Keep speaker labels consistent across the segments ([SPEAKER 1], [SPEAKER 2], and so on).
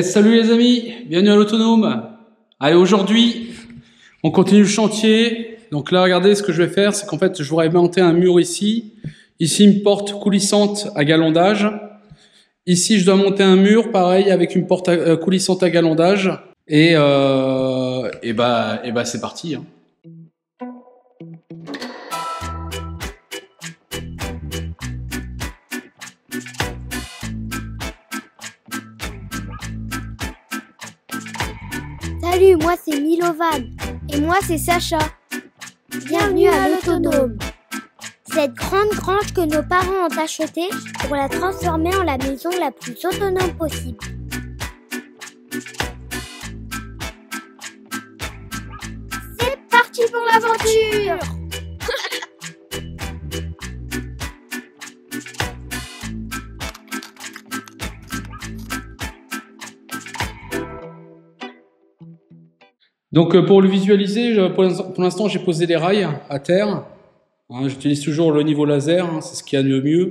[SPEAKER 1] Salut les amis, bienvenue à l'Autonome. Allez, aujourd'hui, on continue le chantier. Donc là, regardez, ce que je vais faire, c'est qu'en fait, je voudrais monter un mur ici. Ici, une porte coulissante à galandage. Ici, je dois monter un mur, pareil, avec une porte coulissante à galandage. Et c'est parti, hein.
[SPEAKER 2] Salut, moi c'est Milovan. Et moi c'est Sacha. Bienvenue à l'Autonome. Cette grande grange que nos parents ont achetée pour la transformer en la maison la plus autonome possible. C'est parti pour l'aventure!
[SPEAKER 1] Donc pour le visualiser, pour l'instant j'ai posé des rails à terre. Hein, j'utilise toujours le niveau laser, hein, c'est ce qu'il y a de mieux.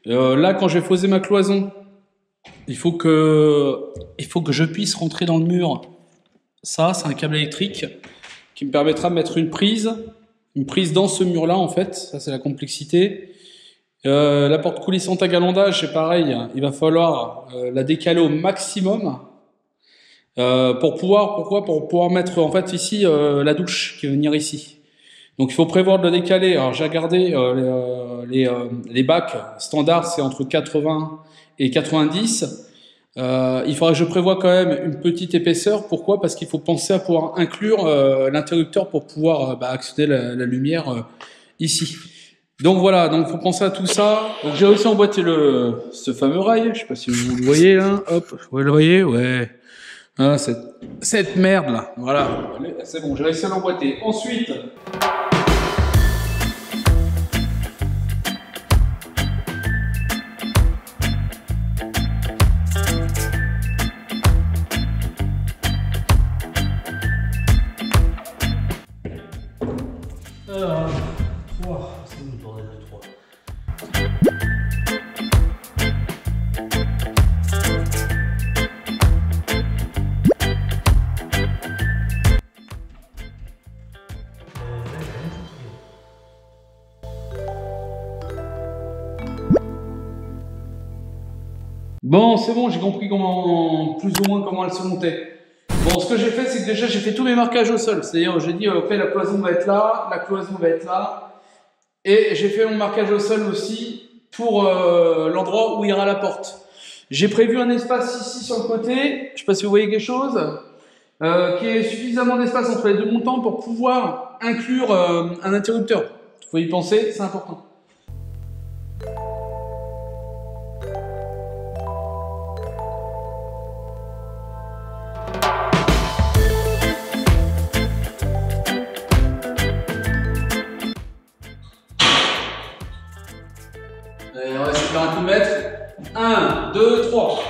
[SPEAKER 1] Là, quand je vais poser ma cloison, il faut que je puisse rentrer dans le mur. Ça, c'est un câble électrique qui me permettra de mettre une prise dans ce mur-là en fait. Ça, c'est la complexité. La porte coulissante à galandage, c'est pareil. Il va falloir la décaler au maximum. Pour pouvoir mettre en fait ici la douche qui va venir ici. Donc il faut prévoir de la décaler. Alors j'ai regardé les bacs standards, c'est entre 80 et 90. Il faudrait que je prévoie quand même une petite épaisseur. Pourquoi? Parce qu'il faut penser à pouvoir inclure l'interrupteur pour pouvoir accéder la lumière ici. Donc voilà, donc faut penser à tout ça. J'ai réussi à emboîter ce fameux rail. Je sais pas si vous le voyez là. Hop, vous le voyez, ouais. Ah, cette merde là, voilà, c'est bon, j'ai réussi à l'emboîter. Ensuite, c'est bon, bordel de 3. Bon, c'est bon, j'ai compris plus ou moins comment elle se montait. Bon, ce que j'ai fait, c'est que déjà, j'ai fait tous mes marquages au sol. C'est-à-dire, j'ai dit, ok, la cloison va être là, la cloison va être là. Et j'ai fait mon marquage au sol aussi pour l'endroit où ira la porte. J'ai prévu un espace ici sur le côté, je sais pas si vous voyez quelque chose, qui est suffisamment d'espace entre les deux montants pour pouvoir inclure un interrupteur. Il faut y penser, c'est important. Et on va essayer de faire un coup de mètre. 1, 2, 3.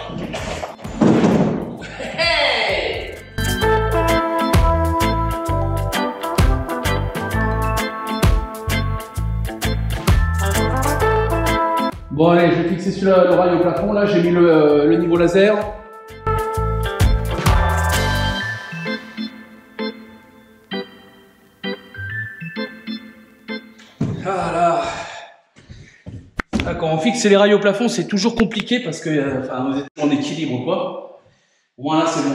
[SPEAKER 1] Hey! Bon allez, je vais fixer celui-là, le rail au plafond. Là, j'ai mis le niveau laser. Voilà. Quand on fixe les rails au plafond, c'est toujours compliqué parce que vous êtes en équilibre quoi. Voilà, c'est bon.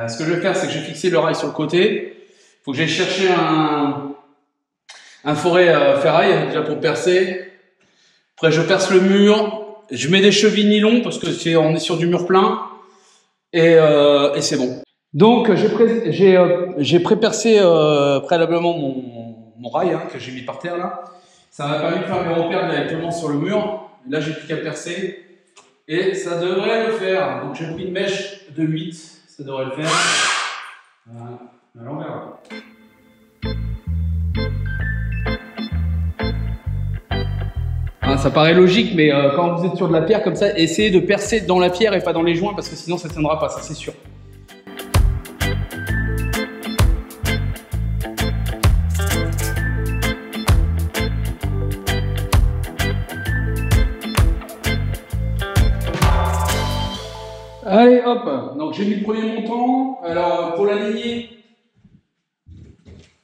[SPEAKER 1] Ce que je vais faire, c'est que je vais fixer le rail sur le côté. Il faut que j'aille chercher un forêt ferraille déjà pour percer. Après, je perce le mur. Je mets des chevilles nylon parce que on est sur du mur plein et c'est bon. Donc j'ai pré-percé préalablement mon rail que j'ai mis par terre là. Ça m'a permis de faire mes repères directement sur le mur. Là, j'ai plus qu'à percer. Et ça devrait le faire. Donc, j'ai pris une mèche de 8. Ça devrait le faire. Voilà. Alors, on verra. Ah, ça paraît logique, mais quand vous êtes sur de la pierre comme ça, essayez de percer dans la pierre et pas dans les joints parce que sinon, ça ne tiendra pas. Ça, c'est sûr. Allez, hop. Donc Donc j'ai mis le premier montant. Alors pour l'aligner,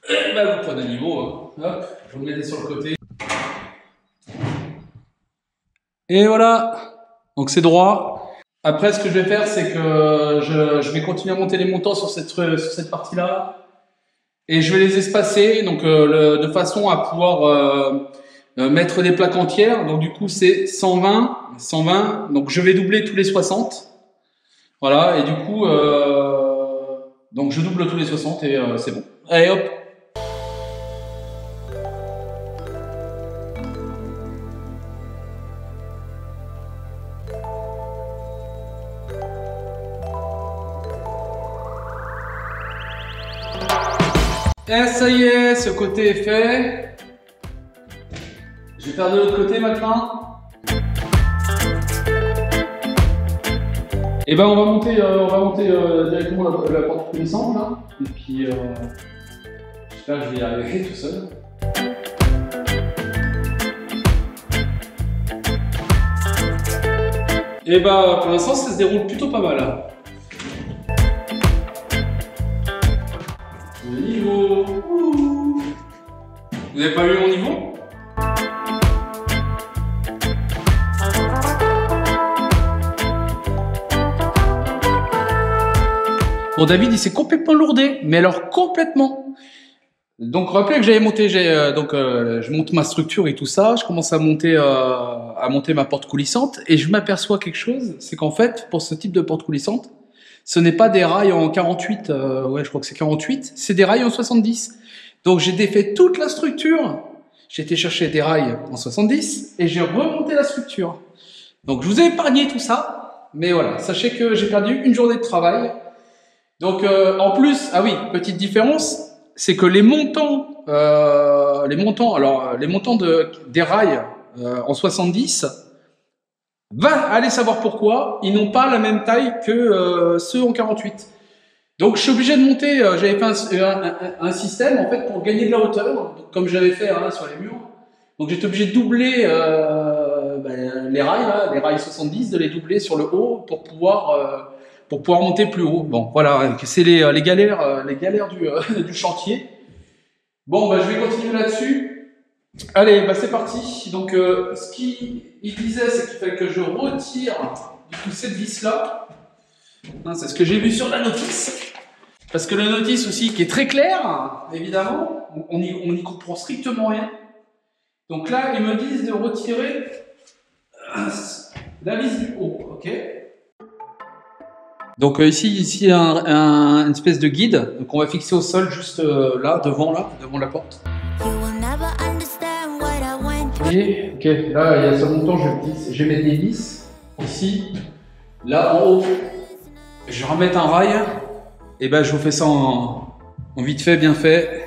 [SPEAKER 1] vous prenez un niveau. Hein. Hop, vous le mettez sur le côté. Et voilà. Donc c'est droit. Après ce que je vais faire, c'est que je vais continuer à monter les montants sur cette partie-là. Et je vais les espacer donc, de façon à pouvoir mettre des plaques entières. Donc du coup c'est 120. Donc je vais doubler tous les 60. Voilà, et du coup, donc je double tous les 60 et c'est bon. Allez hop. Et ça y est, ce côté est fait. Je vais faire de l'autre côté maintenant. Et ben on va monter directement la porte coulissante là. Et puis j'espère que je vais y arriver tout seul. Et ben pour l'instant ça se déroule plutôt pas mal. Hein. Le niveau. Ouh. Vous n'avez pas eu mon niveau? Bon, David, il s'est complètement lourdé, mais alors complètement. Donc, rappelez que j'avais monté, je monte ma structure et tout ça. Je commence à monter ma porte coulissante et je m'aperçois quelque chose, c'est qu'en fait, pour ce type de porte coulissante, ce n'est pas des rails en 48, ouais, je crois que c'est 48, c'est des rails en 70. Donc, j'ai défait toute la structure. J'ai été chercher des rails en 70 et j'ai remonté la structure. Donc, je vous ai épargné tout ça, mais voilà, sachez que j'ai perdu une journée de travail. Donc en plus, ah oui, petite différence, c'est que les montants des rails en 70, va aller savoir pourquoi, ils n'ont pas la même taille que ceux en 48. Donc je suis obligé de monter, j'avais fait un système en fait pour gagner de la hauteur, comme j'avais fait hein, sur les murs. Donc j'étais obligé de doubler les rails, là, les rails 70, de les doubler sur le haut pour pouvoir monter plus haut. Bon, voilà, c'est les galères du chantier. Bon, je vais continuer là-dessus. Allez, c'est parti. Donc, ce qu'il disait, c'est qu'il fallait que je retire du coup cette vis-là. Hein, c'est ce que j'ai vu sur la notice. Parce que la notice aussi, qui est très claire, évidemment, on y comprend strictement rien. Donc là, ils me disent de retirer la vis du haut, ok? Donc ici il y a une espèce de guide qu'on va fixer au sol juste là, devant la porte. Ok, là il y a ce montant, je vais mettre des vis ici, là en haut, je vais remettre un rail, et je vous fais ça en vite fait, bien fait.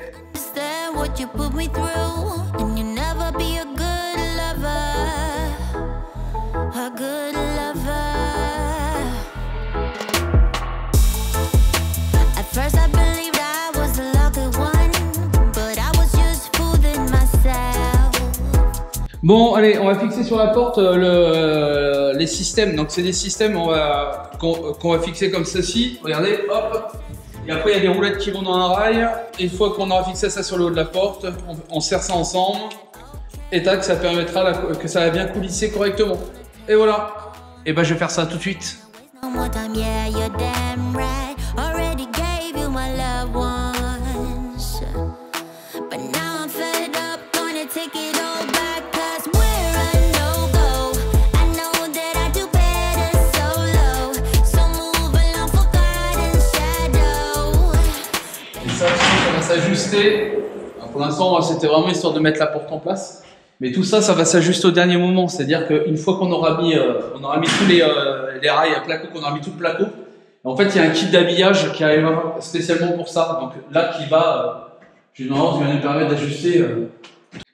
[SPEAKER 1] Bon, allez, on va fixer sur la porte les systèmes. Donc, c'est des systèmes qu'on va fixer comme ceci. Regardez, hop. Et après, il y a des roulettes qui vont dans un rail. Et une fois qu'on aura fixé ça sur le haut de la porte, on serre ça ensemble. Et tac, ça permettra que ça va bien coulisser correctement. Et voilà. Et je vais faire ça tout de suite. S'ajuster. Pour l'instant, c'était vraiment histoire de mettre la porte en place. Mais tout ça, ça va s'ajuster au dernier moment. C'est-à-dire qu'une fois qu'on aura mis tous les rails à placo, qu'on aura mis tout le placo, en fait, il y a un kit d'habillage qui arrive spécialement pour ça. Donc là, qui va nous permettre d'ajuster.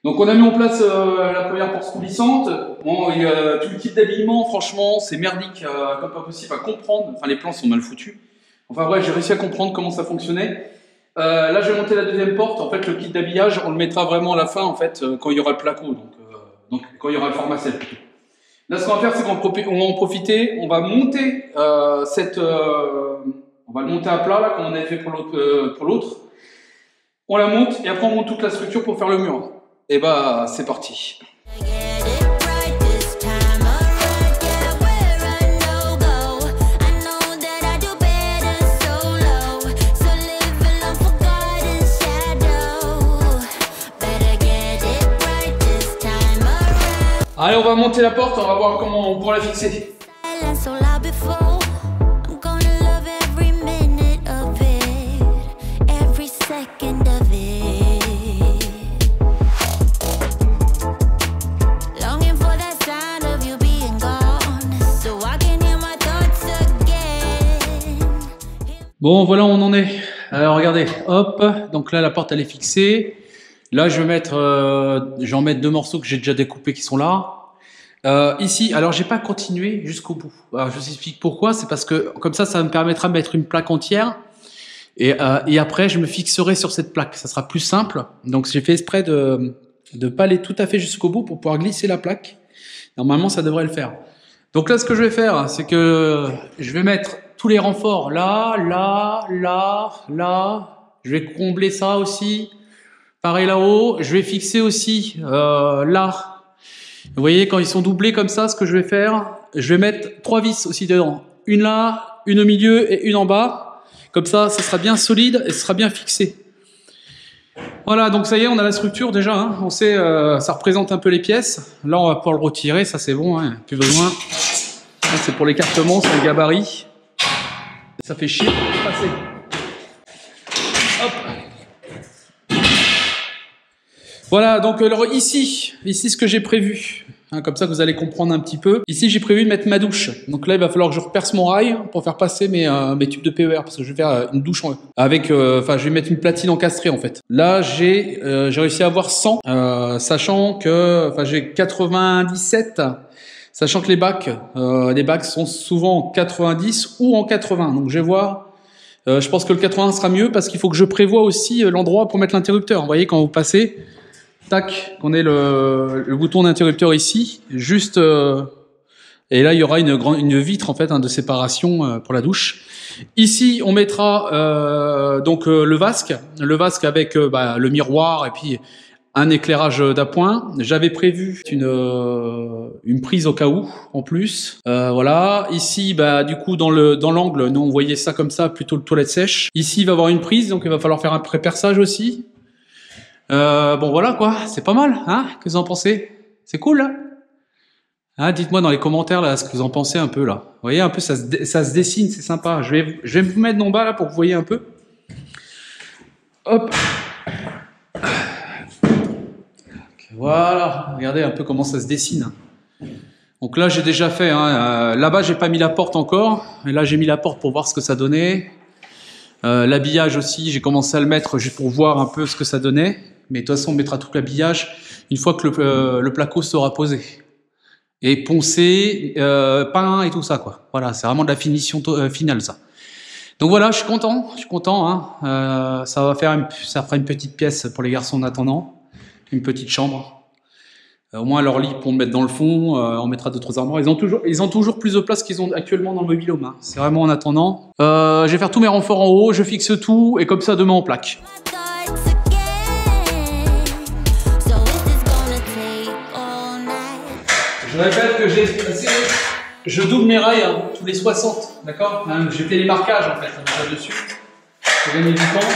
[SPEAKER 1] Donc on a mis en place la première porte coulissante. Bon, et, tout le kit d'habillement, franchement, c'est merdique comme pas possible à comprendre. Enfin, les plans sont mal foutus. Enfin bref, j'ai réussi à comprendre comment ça fonctionnait. Là, je vais monter la deuxième porte. En fait, le kit d'habillage, on le mettra vraiment à la fin, en fait, quand il y aura le placo, donc quand il y aura le pharmacien plutôt. Là, ce qu'on va faire, c'est qu'on va en profiter. On va monter on va le monter à plat, là, comme on avait fait pour l'autre. On la monte et après on monte toute la structure pour faire le mur. Et bah, c'est parti. Allez, on va monter la porte, on va voir comment on pourra la fixer. Bon, voilà où on en est. Alors, regardez, hop, donc là, la porte, elle est fixée. Là, je vais en mettre 2 morceaux que j'ai déjà découpés qui sont là. Ici, alors, j'ai pas continué jusqu'au bout. Alors, je vous explique pourquoi. C'est parce que, comme ça me permettra de mettre une plaque entière. Et après, je me fixerai sur cette plaque. Ça sera plus simple. Donc, j'ai fait exprès de pas aller tout à fait jusqu'au bout pour pouvoir glisser la plaque. Normalement, ça devrait le faire. Donc là, ce que je vais faire, c'est que je vais mettre tous les renforts là, là, là, là. Je vais combler ça aussi. Pareil là-haut. Je vais fixer aussi là. Vous voyez, quand ils sont doublés comme ça, ce que je vais faire, je vais mettre 3 vis aussi dedans. Une là, une au milieu et une en bas. Comme ça sera bien solide et ce sera bien fixé. Voilà, donc ça y est, on a la structure déjà. Hein. On sait, ça représente un peu les pièces. Là, on va pouvoir le retirer, ça c'est bon, hein. Plus besoin. C'est pour l'écartement, c'est le gabarit. Ça fait chier pour passer. Hop. Voilà, donc alors ici ce que j'ai prévu, hein, comme ça que vous allez comprendre un petit peu. Ici, j'ai prévu de mettre ma douche. Donc là, il va falloir que je reperce mon rail pour faire passer mes tubes de PER, parce que je vais faire une douche avec, je vais mettre une platine encastrée en fait. Là, j'ai réussi à avoir 100, sachant que, j'ai 97. Sachant que les bacs sont souvent en 90 ou en 80. Donc je vais voir. Je pense que le 80 sera mieux parce qu'il faut que je prévoie aussi l'endroit pour mettre l'interrupteur. Vous voyez, quand vous passez, tac, qu'on ait le bouton d'interrupteur ici, juste. Et là, il y aura une vitre en fait de séparation pour la douche. Ici, on mettra le vasque avec le miroir et puis un éclairage d'appoint. J'avais prévu une prise au cas où, en plus. Voilà. Ici, du coup, dans l'angle, nous, on voyait ça comme ça, plutôt le toilette sèche. Ici, il va y avoir une prise, donc il va falloir faire un pré-perçage aussi. Bon, voilà, quoi. C'est pas mal, hein? Qu'est-ce que vous en pensez? C'est cool, là? Hein, dites-moi dans les commentaires, là, ce que vous en pensez un peu, là. Vous voyez, un peu, ça se dessine, c'est sympa. Je vais vous mettre en bas, là, pour que vous voyez un peu. Hop. Voilà, regardez un peu comment ça se dessine. Donc là, j'ai déjà fait. Hein, là-bas, j'ai pas mis la porte encore. Et là, j'ai mis la porte pour voir ce que ça donnait. L'habillage aussi, j'ai commencé à le mettre juste pour voir un peu ce que ça donnait. Mais de toute façon, on mettra tout l'habillage une fois que le placo sera posé. Et poncé, peint et tout ça, quoi. Voilà, c'est vraiment de la finition finale, ça. Donc voilà, je suis content. Hein. Ça fera une petite pièce pour les garçons en attendant. Une petite chambre. Au moins leur lit pour me mettre dans le fond. On mettra d'autres armoires. Ils ont toujours plus de place qu'ils ont actuellement dans le mobil-home. Hein. C'est vraiment en attendant. Je vais faire tous mes renforts en haut. Je fixe tout et comme ça demain on plaque. Je répète que je double mes rails hein, tous les 60. D'accord hein, j'ai fait les marquages en fait là-dessus. Pour gagner du temps.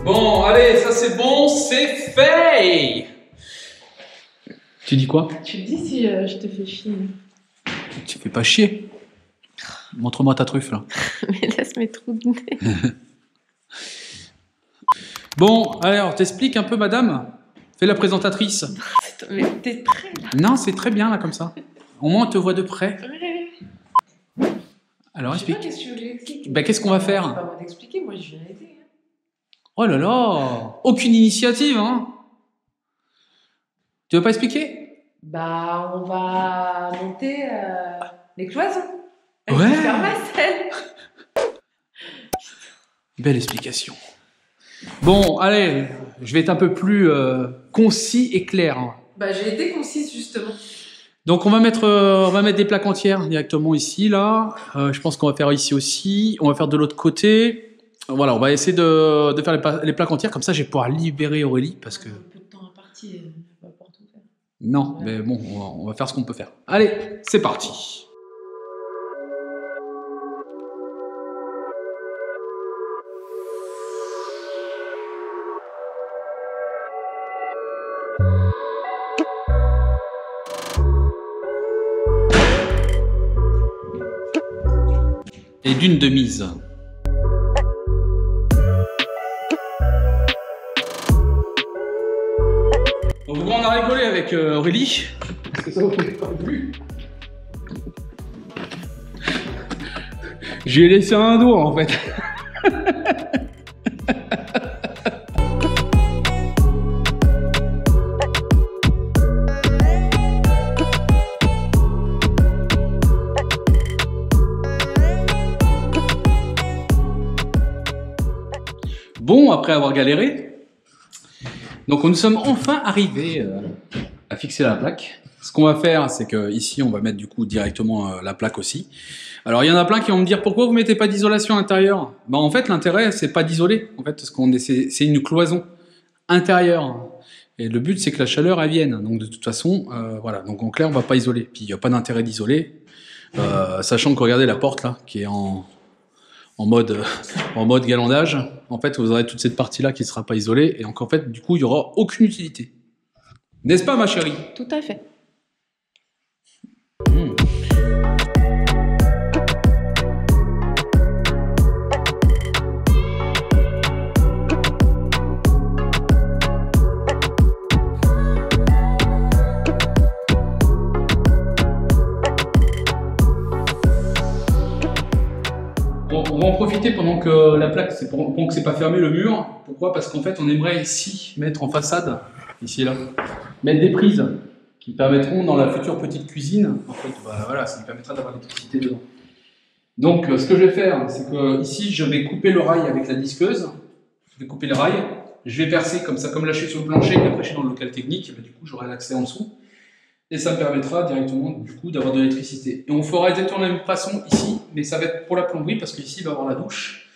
[SPEAKER 1] Bon, allez, ça c'est bon, c'est fait. Tu dis quoi?
[SPEAKER 3] Tu me dis si je te fais chier.
[SPEAKER 1] Tu fais pas chier. Montre-moi ta truffe là.
[SPEAKER 3] Mais laisse mes trous de nez.
[SPEAKER 1] Bon, alors, t'expliques un peu, madame? Fais la présentatrice.
[SPEAKER 3] Mais t'es prêt là?
[SPEAKER 1] Non, c'est très bien, là, comme ça. Au moins, on te voit de près.
[SPEAKER 3] Ouais.
[SPEAKER 1] Alors,
[SPEAKER 3] Je sais pas,
[SPEAKER 1] explique.
[SPEAKER 3] qu'est-ce que tu veux que j'explique?
[SPEAKER 1] Ben, qu'est-ce qu'on va
[SPEAKER 3] C'est
[SPEAKER 1] faire?
[SPEAKER 3] pas moi d'expliquer, moi je viens aider.
[SPEAKER 1] Oh là là! Aucune initiative, hein? Tu veux pas expliquer?
[SPEAKER 3] Bah, on va monter les cloisons.
[SPEAKER 1] Ouais.
[SPEAKER 3] Faire ma selle.
[SPEAKER 1] Belle explication. Bon, allez, je vais être un peu plus concis et clair.
[SPEAKER 3] Bah, j'ai été concise justement.
[SPEAKER 1] Donc on va mettre des plaques entières directement ici, là. Je pense qu'on va faire ici aussi. On va faire de l'autre côté. Voilà, on va essayer de faire les plaques entières. Comme ça, je vais pouvoir libérer Aurélie parce que...
[SPEAKER 3] Un peu de temps à partir, on va pas tout faire.
[SPEAKER 1] Non, mais bon, on va faire ce qu'on peut faire. Allez, c'est parti. Et d'une de mise. Donc on a rigolé avec Aurélie. Parce que ça vous fait pas plus. J'ai laissé un doigt en fait. Bon, après avoir galéré, donc nous sommes enfin arrivés à fixer la plaque. Ce qu'on va faire, c'est que ici, on va mettre du coup directement la plaque aussi. Alors il y en a plein qui vont me dire pourquoi vous mettez pas d'isolation à l'intérieur. Ben en fait l'intérêt c'est pas d'isoler, en fait parce qu'on c'est une cloison intérieure. Et le but c'est que la chaleur elle vienne. Donc de toute façon, voilà. Donc en clair on va pas isoler. Puis il n'y a pas d'intérêt d'isoler, sachant que regardez la porte là qui est en mode galandage. En fait vous aurez toute cette partie là qui sera pas isolée et donc en fait du coup il y aura aucune utilité. N'est-ce pas ma chérie?
[SPEAKER 3] Tout à fait.
[SPEAKER 1] On va en profiter pendant que la plaque, pendant que c'est pas fermé le mur. Pourquoi? Parce qu'en fait, on aimerait ici mettre en façade, ici et là, mettre des prises qui permettront dans la future petite cuisine, en fait, bah, voilà, ça nous permettra d'avoir l'électricité dedans. Donc, ce que je vais faire, c'est que ici, je vais couper le rail avec la disqueuse. Je vais couper le rail, je vais percer comme ça, comme là je suis sur le plancher, et après je suis dans le local technique, bah, du coup j'aurai l'accès en dessous. Et ça me permettra directement du coup d'avoir de l'électricité. Et on fera exactement la même façon ici, mais ça va être pour la plomberie parce qu'ici il va y avoir la douche.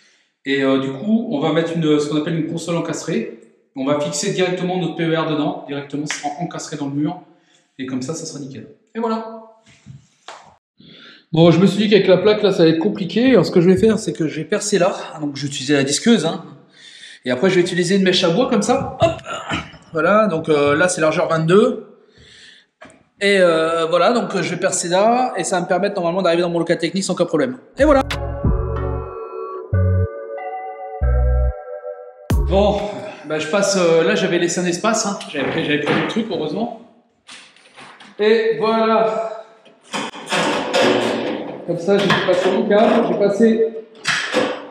[SPEAKER 1] Et du coup, on va mettre ce qu'on appelle une console encastrée. On va fixer directement notre PER dedans, directement ça sera encastré dans le mur. Et comme ça sera nickel. Et voilà. Bon, je me suis dit qu'avec la plaque là, ça allait être compliqué. Alors ce que je vais faire, c'est que je vais percer là. Donc je vais utiliser la disqueuse. Hein. Et après, je vais utiliser une mèche à bois comme ça. Hop. Voilà, donc là c'est largeur 22. Et voilà, donc je vais percer là, et ça va me permettre normalement d'arriver dans mon local technique sans aucun problème. Et voilà. Bon, bah je passe, là j'avais laissé un espace, hein. J'avais pris le truc heureusement. Et voilà. Comme ça j'ai passé mon câble, j'ai passé...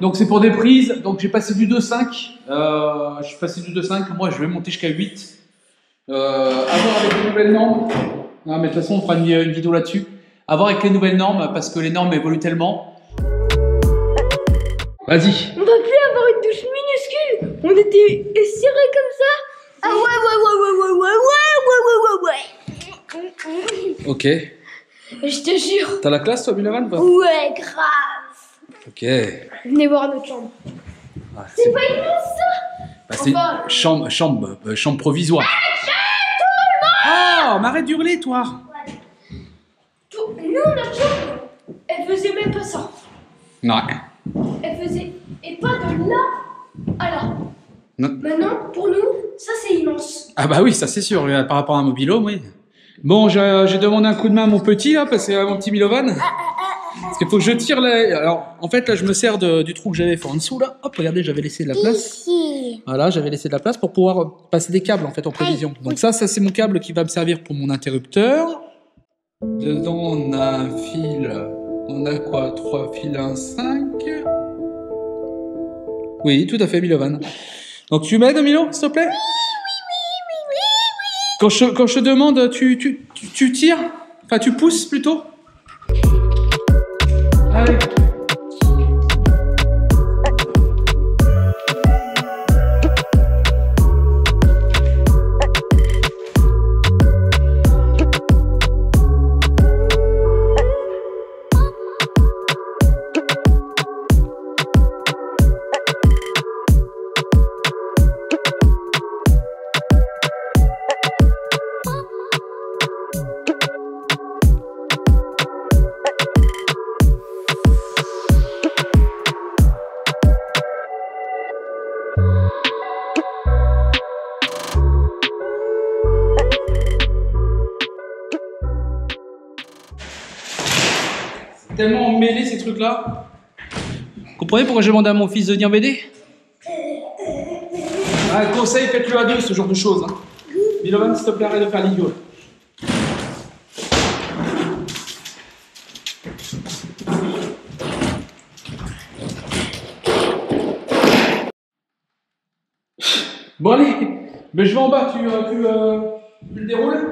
[SPEAKER 1] Donc c'est pour des prises, donc j'ai passé du 2.5. Je suis passé du 2.5, moi je vais monter jusqu'à 8. À voir avec les nouvelles normes. Non, mais de toute façon, on fera une vidéo là-dessus. À voir avec les nouvelles normes, parce que les normes évoluent tellement. Vas-y.
[SPEAKER 2] On va plus avoir une douche minuscule. On était serrés comme ça. Ah ouais.
[SPEAKER 1] Ok.
[SPEAKER 2] Je te jure.
[SPEAKER 1] T'as la classe, toi, Milovan?
[SPEAKER 2] Ouais, grave.
[SPEAKER 1] Ok.
[SPEAKER 2] Venez voir notre chambre.
[SPEAKER 1] Ah,
[SPEAKER 2] C'est pas immense ça.
[SPEAKER 1] bah, c'est
[SPEAKER 2] Enfin,
[SPEAKER 1] chambre provisoire. Oh, mais arrête d'hurler, toi.
[SPEAKER 2] Nous, notre chambre, elle faisait même pas ça.
[SPEAKER 1] Non.
[SPEAKER 2] Elle faisait... Et pas de là à là.
[SPEAKER 1] Non.
[SPEAKER 2] Maintenant, pour nous, ça c'est immense.
[SPEAKER 1] Ah bah oui, ça c'est sûr, par rapport à un mobile-home, oui. Bon, j'ai demandé un coup de main à mon petit, là, parce que à mon petit Milovan. Parce qu'il faut que je tire la... Alors, en fait, là, je me sers du trou que j'avais fait en dessous, là. Hop, regardez, j'avais laissé de la place.
[SPEAKER 2] Ici.
[SPEAKER 1] Voilà, j'avais laissé de la place pour pouvoir passer des câbles, en fait, en prévision. Donc ça c'est mon câble qui va me servir pour mon interrupteur. Dedans, on a un fil... On a quoi? 3 fils, 1, 5. Oui, tout à fait, Milovan. Donc, tu m'aides, Milo, s'il te plaît? Oui. Quand je te demande, tu tires? Enfin, tu pousses, plutôt? Allez. Tellement emmêlé ces trucs-là. Vous comprenez pourquoi j'ai demandé à mon fils de venir m'aider? Ah, conseil, faites-le à deux, ce genre de choses. Hein. Milovan, s'il te plaît, arrête de faire l'idiot. Bon allez, mais je vais en bas, tu le déroules?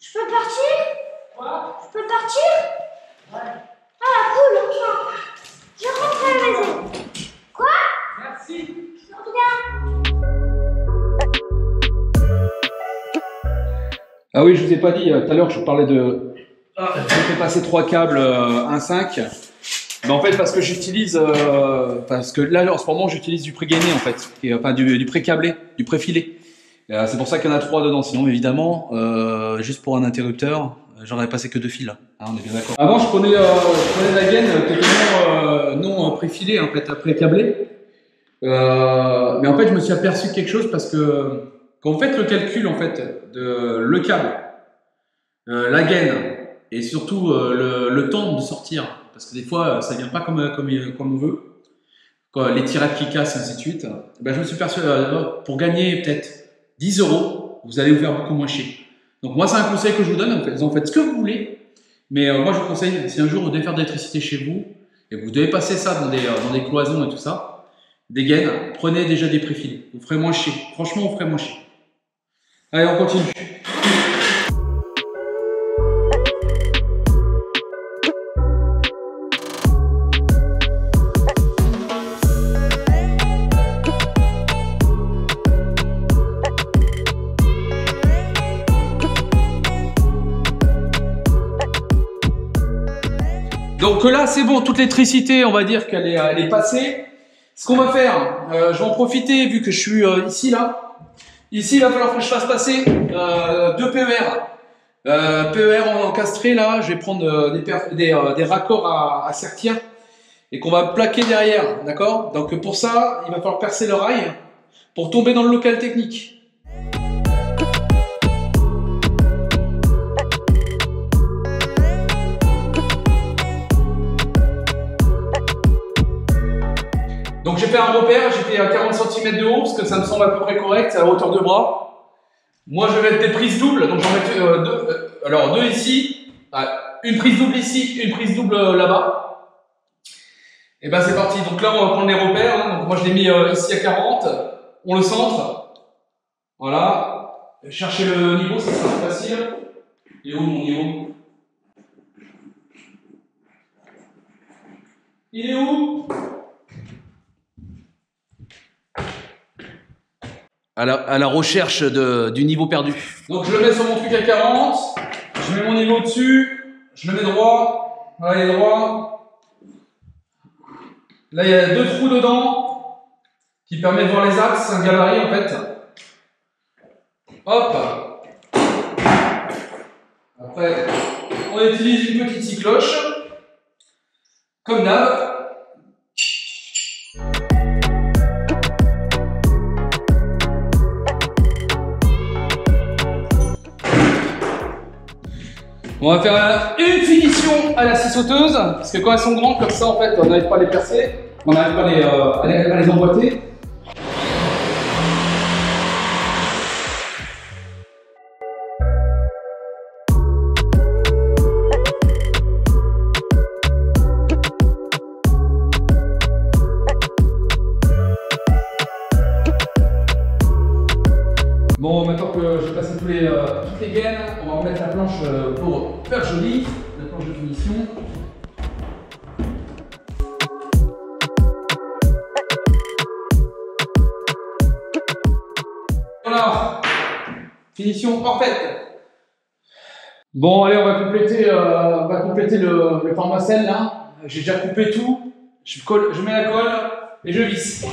[SPEAKER 2] Je peux partir? Quoi? Je peux partir? Ouais. Ah, cool, enfin. Je rentre à la maison. Quoi?
[SPEAKER 1] Merci.
[SPEAKER 2] Je reviens.
[SPEAKER 1] Ah oui, je vous ai pas dit, tout à l'heure je vous parlais de... je fais passer 3 câbles 1.5. Mais en fait, parce que j'utilise... parce que là, en ce moment, j'utilise du pré-gainé, en fait. Enfin, du pré-câblé, du pré-filé. C'est pour ça qu'il y en a 3 dedans. Sinon, évidemment, juste pour un interrupteur, j'aurais passé que 2 fils. Hein, on est bien d'accord. Avant, je prenais la gaine totalement non pré-filée, en fait, pré-câblée. Mais en fait, je me suis aperçu de quelque chose parce que quand vous faites le calcul, en fait, de le câble, la gaine et surtout le temps de sortir, parce que des fois, ça vient pas comme on veut, quand les tirades qui cassent, et ainsi de suite, ben, je me suis persuadé, pour gagner peut-être 10 €, vous allez vous faire beaucoup moins chier. Donc moi, c'est un conseil que je vous donne, en fait. Vous en faites ce que vous voulez, mais moi, je vous conseille, si un jour vous devez faire de l'électricité chez vous, et que vous devez passer ça dans des cloisons et tout ça, des gaines, prenez déjà des préfilés. Vous ferez moins chier. Franchement, vous ferez moins chier. Allez, on continue. Donc là, c'est bon, toute l'électricité, on va dire qu'elle est passée. Ce qu'on va faire, je vais en profiter vu que je suis ici, là. Ici, il va falloir que je fasse passer 2 PER. PER encastré, là. Je vais prendre des raccords à sertir et qu'on va plaquer derrière, d'accord? Donc pour ça, il va falloir percer le rail pour tomber dans le local technique. Donc j'ai fait un repère, j'ai fait à 40 cm de haut parce que ça me semble à peu près correct, c'est à la hauteur de bras. Moi je vais mettre des prises doubles, donc j'en mets deux ici, une prise double ici, une prise double là-bas. Et ben c'est parti. Donc là, on va prendre les repères. Hein. Donc moi, je l'ai mis ici à 40. On le centre. Voilà. Chercher le niveau, ça sera plus facile. Il est où mon niveau? Il est où? À la recherche du niveau perdu. Donc je le mets sur mon truc à 40. Je mets mon niveau dessus. Je le mets droit. Voilà, il est droit. Là, il y a 2 trous dedans qui permettent de voir les axes. C'est un gabarit en fait. Hop. Après, on utilise une petite scie cloche. Comme d'hab. On va faire une finition à la scie sauteuse, parce que quand elles sont grandes comme ça, en fait, on n'arrive pas à les percer, on n'arrive pas à les emboîter. Bon, maintenant que j'ai passé toutes les gaines, on va remettre la planche pour faire joli, la planche de finition. Voilà, finition parfaite. Bon, allez, on va compléter le pharmacène là. J'ai déjà coupé tout. Je mets la colle et je visse.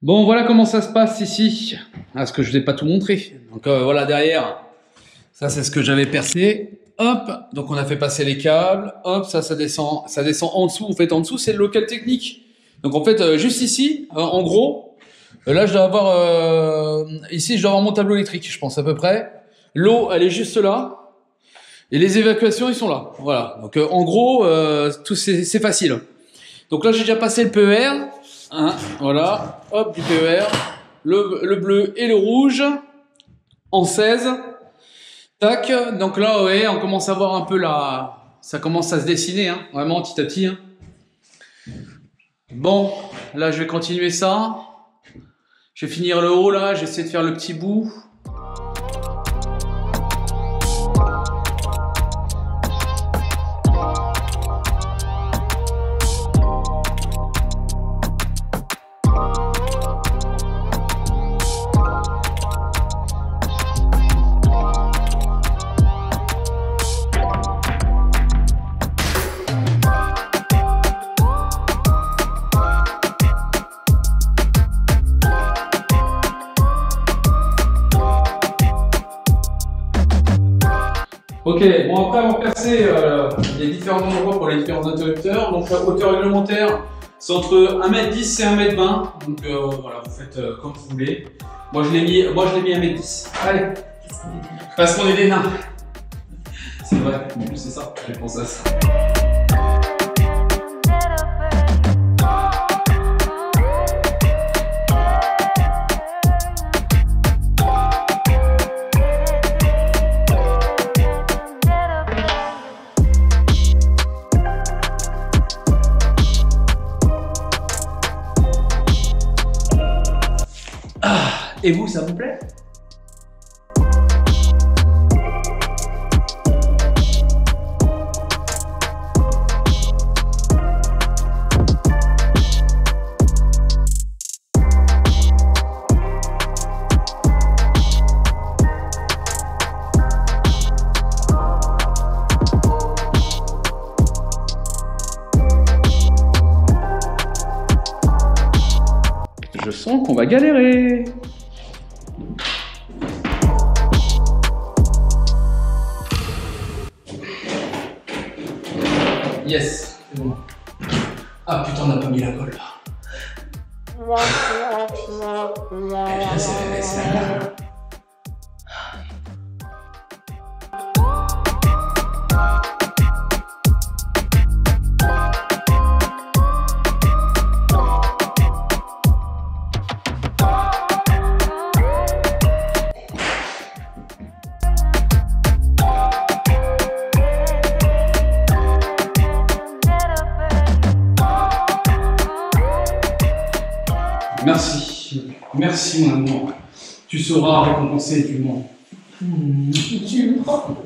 [SPEAKER 1] Bon, voilà comment ça se passe ici. Parce que je ne vous ai pas tout montré. Donc voilà, derrière, ça c'est ce que j'avais percé. Hop, donc on a fait passer les câbles. Hop, ça descend en dessous. En fait, en dessous, c'est le local technique. Donc en fait, juste ici, en gros, là, je dois avoir... ici, je dois avoir mon tableau électrique, je pense, à peu près. L'eau, elle est juste là. Et les évacuations, ils sont là. Voilà. Donc en gros, tout c'est facile. Donc là, j'ai déjà passé le PER. Hein, voilà, hop, du PER, le bleu et le rouge, en 16, tac, donc là, ouais, on commence à voir un peu ça commence à se dessiner, hein, vraiment, petit à petit, hein. Bon, là, je vais continuer ça, je vais finir le haut, là, j'essaie de faire le petit bout. Ok, bon après on va percer les différents endroits pour les différents interrupteurs. Donc la hauteur réglementaire, c'est entre 1m10 et 1m20. Donc voilà, vous faites comme vous voulez. Moi je l'ai mis 1m10. Allez, parce qu'on est des nains. C'est vrai, en plus c'est ça, j'ai pensé à ça. Et vous, ça vous plaît? Je sens qu'on va galérer. Yes. C'est bon. Ah putain, on n'a pas mis la colle là. C'est là. Merci mon amour. Tu sauras récompenser du monde.
[SPEAKER 3] Tu me prends.